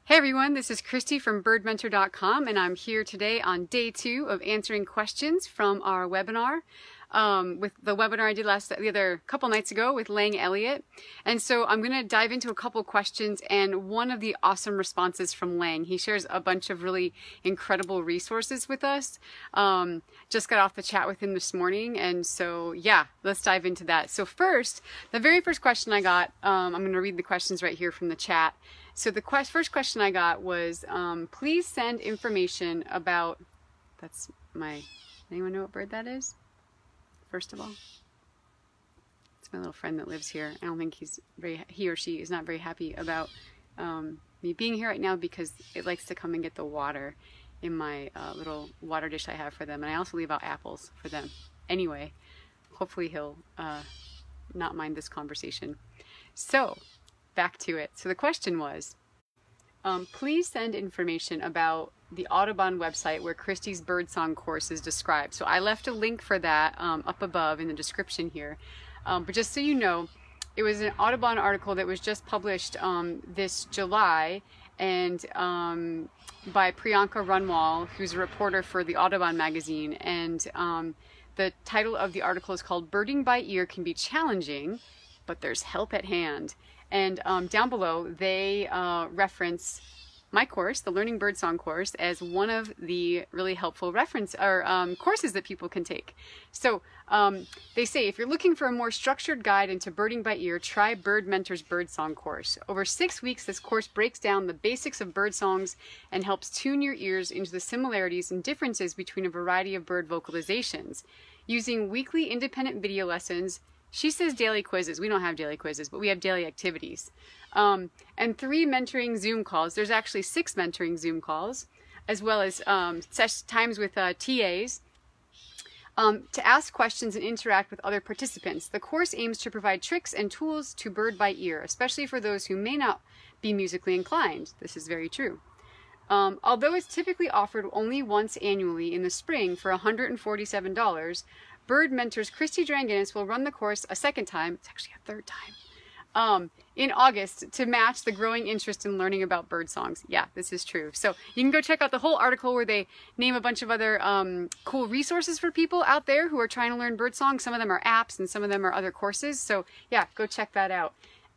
Hey everyone, this is Kristi from birdmentor.com, and I'm here today on day 2 of answering questions from our webinar. With the webinar I did the other couple nights ago with Lang Elliott. And so I'm going to dive into a couple questions and one of the awesome responses from Lang. He shares a bunch of really incredible resources with us. Just got off the chat with him this morning, and so yeah, let's dive into that. So first, the very first question I got, I'm going to read the questions right here from the chat. So the first question I got was, please send information about, anyone know what bird that is? First of all, it's my little friend that lives here. I don't think he or she is not very happy about me being here right now because it likes to come and get the water in my little water dish I have for them. And I also leave out apples for them. Anyway, hopefully he'll not mind this conversation. So, back to it. So the question was, please send information about the Audubon website where Kristi's birdsong course is described. So I left a link for that up above in the description here. But just so you know, it was an Audubon article that was just published this July, and by Priyanka Runwal, who's a reporter for the Audubon magazine. And the title of the article is called "Birding by Ear Can Be Challenging, but There's Help at Hand." And down below, they reference my course, the Learning Birdsong course, as one of the really helpful courses that people can take. So they say, if you're looking for a more structured guide into birding by ear, try Bird Mentor's Birdsong course. Over 6 weeks, this course breaks down the basics of bird songs and helps tune your ears into the similarities and differences between a variety of bird vocalizations. Using weekly independent video lessons, she says daily quizzes. We don't have daily quizzes, but we have daily activities. And 3 mentoring Zoom calls. There's actually 6 mentoring Zoom calls, as well as times with TAs to ask questions and interact with other participants. The course aims to provide tricks and tools to bird by ear, especially for those who may not be musically inclined. This is very true. Although it's typically offered only once annually in the spring for $147, Bird Mentors Kristi Dranginis will run the course a second time, it's actually a third time, in August to match the growing interest in learning about bird songs. Yeah, this is true. So you can go check out the whole article where they name a bunch of other cool resources for people out there who are trying to learn bird songs. Some of them are apps and some of them are other courses. So yeah, go check that out.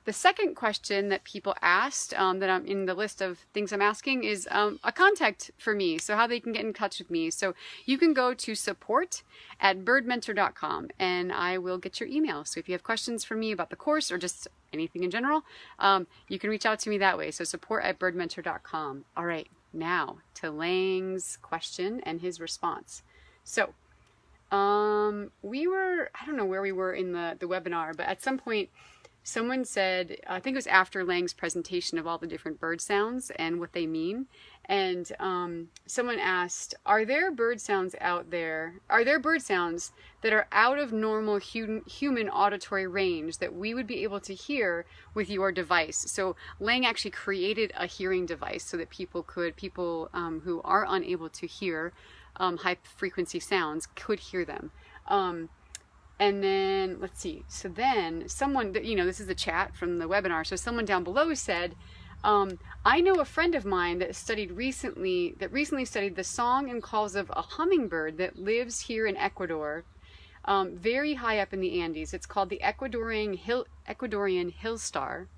The second question that people asked that I'm in the list of things I'm asking is a contact for me, so how they can get in touch with me. So you can go to support@birdmentor.com and I will get your email. So if you have questions for me about the course or just anything in general, you can reach out to me that way. So support@birdmentor.com. All right, now to Lang's question and his response. So I don't know where we were in the webinar, but at some point, someone said, I think it was after Lang's presentation of all the different bird sounds and what they mean, and someone asked, are there bird sounds out there, are there bird sounds that are out of normal human auditory range that we would be able to hear with your device? So Lang actually created a hearing device so that people who are unable to hear high frequency sounds could hear them. And then, let's see, so then someone, this is the chat from the webinar, so someone down below said, I know a friend of mine that recently studied the song and calls of a hummingbird that lives here in Ecuador, very high up in the Andes. It's called the Ecuadorian hill star.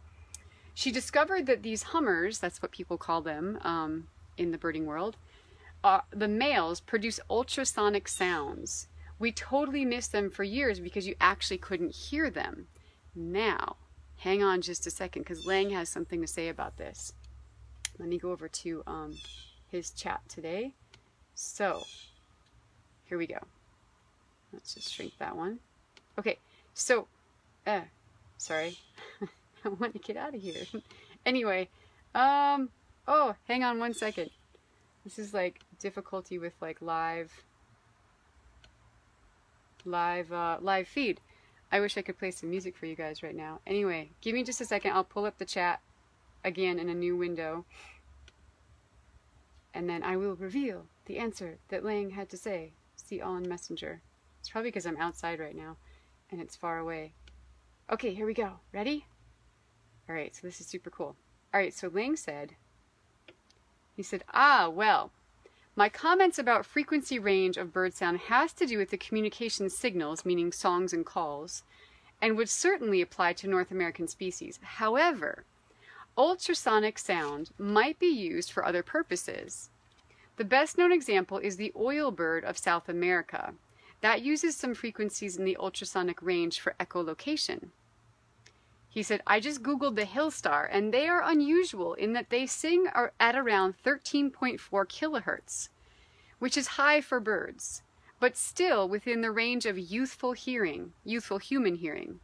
She discovered that these hummers, that's what people call them in the birding world, the males produce ultrasonic sounds. We totally missed them for years because you actually couldn't hear them. Now, hang on just a second because Lang has something to say about this. Let me go over to his chat today. So, here we go. Let's just shrink that one. Okay, so, sorry. I want to get out of here. Anyway, oh, hang on one second. This is like difficulty with like live feed. I wish I could play some music for you guys right now. Anyway, give me just a second. I'll pull up the chat again in a new window. And then I will reveal the answer that Lang had to say. See all in Messenger. It's probably because I'm outside right now and it's far away. Okay, here we go. Ready? All right, so this is super cool. All right, so Lang said, He said, well, my comments about frequency range of bird sound has to do with the communication signals, meaning songs and calls, and would certainly apply to North American species. However, ultrasonic sound might be used for other purposes. The best known example is the oil bird of South America. That uses some frequencies in the ultrasonic range for echolocation. He said, I just Googled the hill star, and they are unusual in that they sing at around 13.4 kilohertz, which is high for birds, but still within the range of youthful human hearing.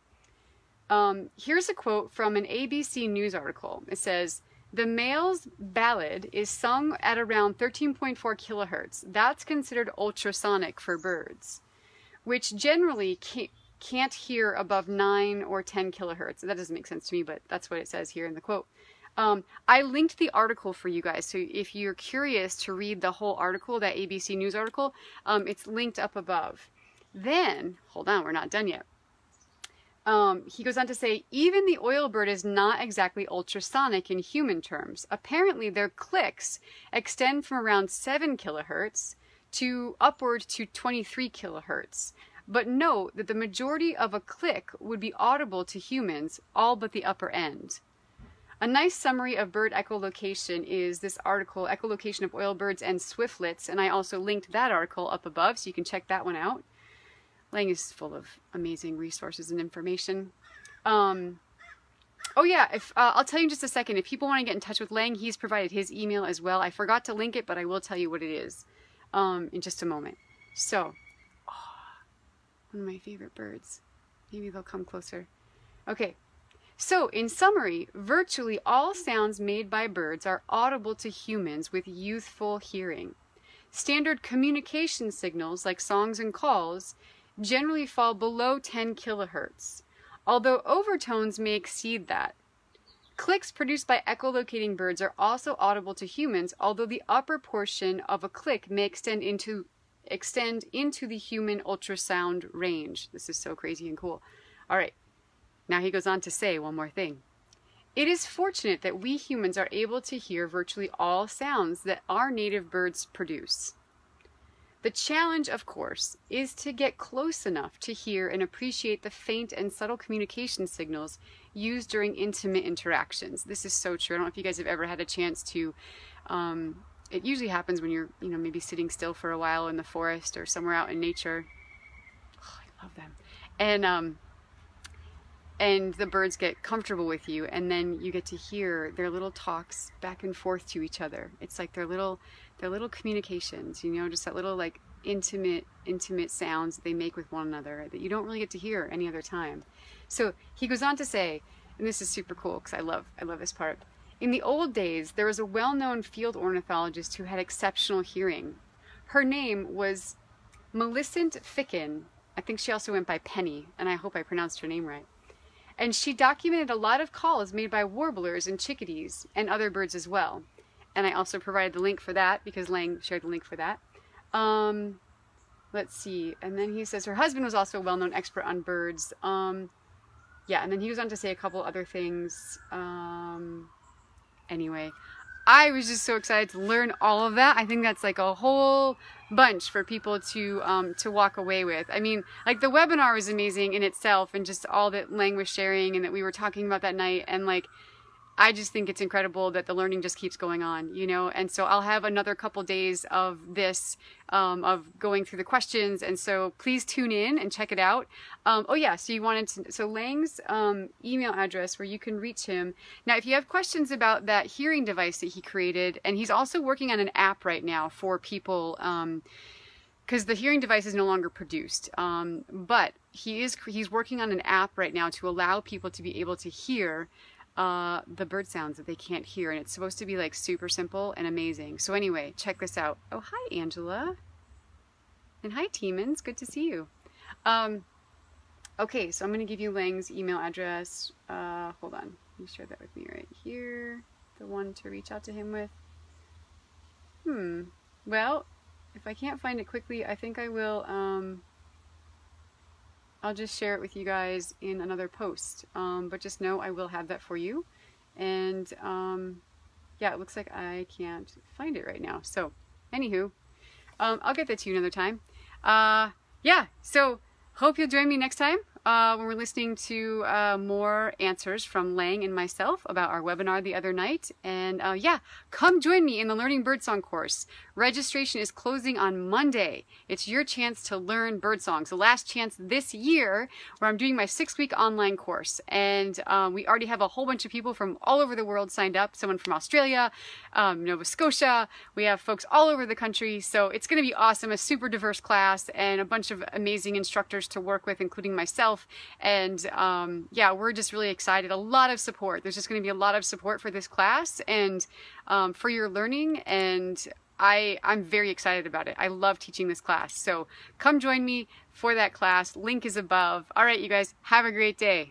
Here's a quote from an ABC News article. It says, the male's ballad is sung at around 13.4 kilohertz. That's considered ultrasonic for birds, which generally can't hear above 9 or 10 kilohertz. That doesn't make sense to me, but that's what it says here in the quote. I linked the article for you guys, so if you're curious to read the whole article, that ABC News article, it's linked up above. Then, hold on, we're not done yet. He goes on to say, even the oil bird is not exactly ultrasonic in human terms. Apparently, their clicks extend from around 7 kilohertz to upward to 23 kilohertz. But note that the majority of a click would be audible to humans, all but the upper end. A nice summary of bird echolocation is this article, Echolocation of Oil Birds and Swiftlets, and I also linked that article up above, so you can check that one out. Lang is full of amazing resources and information. Oh yeah, I'll tell you in just a second. If people want to get in touch with Lang, he's provided his email as well. I forgot to link it, but I will tell you what it is in just a moment. So, one of my favorite birds. Maybe they'll come closer. Okay, so in summary, virtually all sounds made by birds are audible to humans with youthful hearing. Standard communication signals like songs and calls generally fall below 10 kilohertz, although overtones may exceed that. Clicks produced by echolocating birds are also audible to humans, although the upper portion of a click may extend into the human ultrasound range. This is so crazy and cool. All right, now he goes on to say one more thing. It is fortunate that we humans are able to hear virtually all sounds that our native birds produce. The challenge, of course, is to get close enough to hear and appreciate the faint and subtle communication signals used during intimate interactions. This is so true. I don't know if you guys have ever had a chance to, it usually happens when you're, maybe sitting still for a while in the forest or somewhere out in nature. Oh, I love them. And the birds get comfortable with you, and then you get to hear their little talks back and forth to each other. It's like their little communications, just that little like intimate sounds that they make with one another that you don't really get to hear any other time. So he goes on to say, and this is super cool because I love this part. In the old days, there was a well-known field ornithologist who had exceptional hearing. Her name was Millicent Ficken. I think she also went by Penny, and I hope I pronounced her name right. And she documented a lot of calls made by warblers and chickadees and other birds as well. And I also provided the link for that because Lang shared the link for that. Let's see. And then he says her husband was also a well-known expert on birds. Yeah, and then he goes on to say a couple other things. Anyway, I was just so excited to learn all of that. I think that's like a whole bunch for people to walk away with. I mean, like the webinar was amazing in itself, and just all that Lang was sharing and that we were talking about that night, and like I just think it's incredible that the learning just keeps going on, and so I'll have another couple days of this, of going through the questions, and so please tune in and check it out. Oh yeah, so Lang's email address where you can reach him. Now, if you have questions about that hearing device that he created, and he's also working on an app right now for people, because the hearing device is no longer produced, but he's working on an app right now to allow people to be able to hear the bird sounds that they can't hear, and it's supposed to be like super simple and amazing. So anyway, check this out. Oh, hi Angela, and hi Tiemans, good to see you. Okay, so I'm going to give you Lang's email address. Hold on, let me share that with me right here, the one to reach out to him with. Well, if I can't find it quickly, I think I will I'll just share it with you guys in another post, but just know I will have that for you. And yeah, it looks like I can't find it right now. So, anywho, I'll get that to you another time. Yeah, so hope you'll join me next time when we're listening to more answers from Lang and myself about our webinar the other night. And yeah, come join me in the Learning Birdsong course. Registration is closing on Monday. It's your chance to learn birdsong. So last chance this year where I'm doing my 6-week online course. And we already have a whole bunch of people from all over the world signed up. Someone from Australia, Nova Scotia. We have folks all over the country. So it's going to be awesome. A super diverse class and a bunch of amazing instructors to work with, including myself. And yeah, we're just really excited. A lot of support. There's just going to be a lot of support for this class and for your learning. And I'm very excited about it. I love teaching this class. So come join me for that class. Link is above. All right, you guys, have a great day.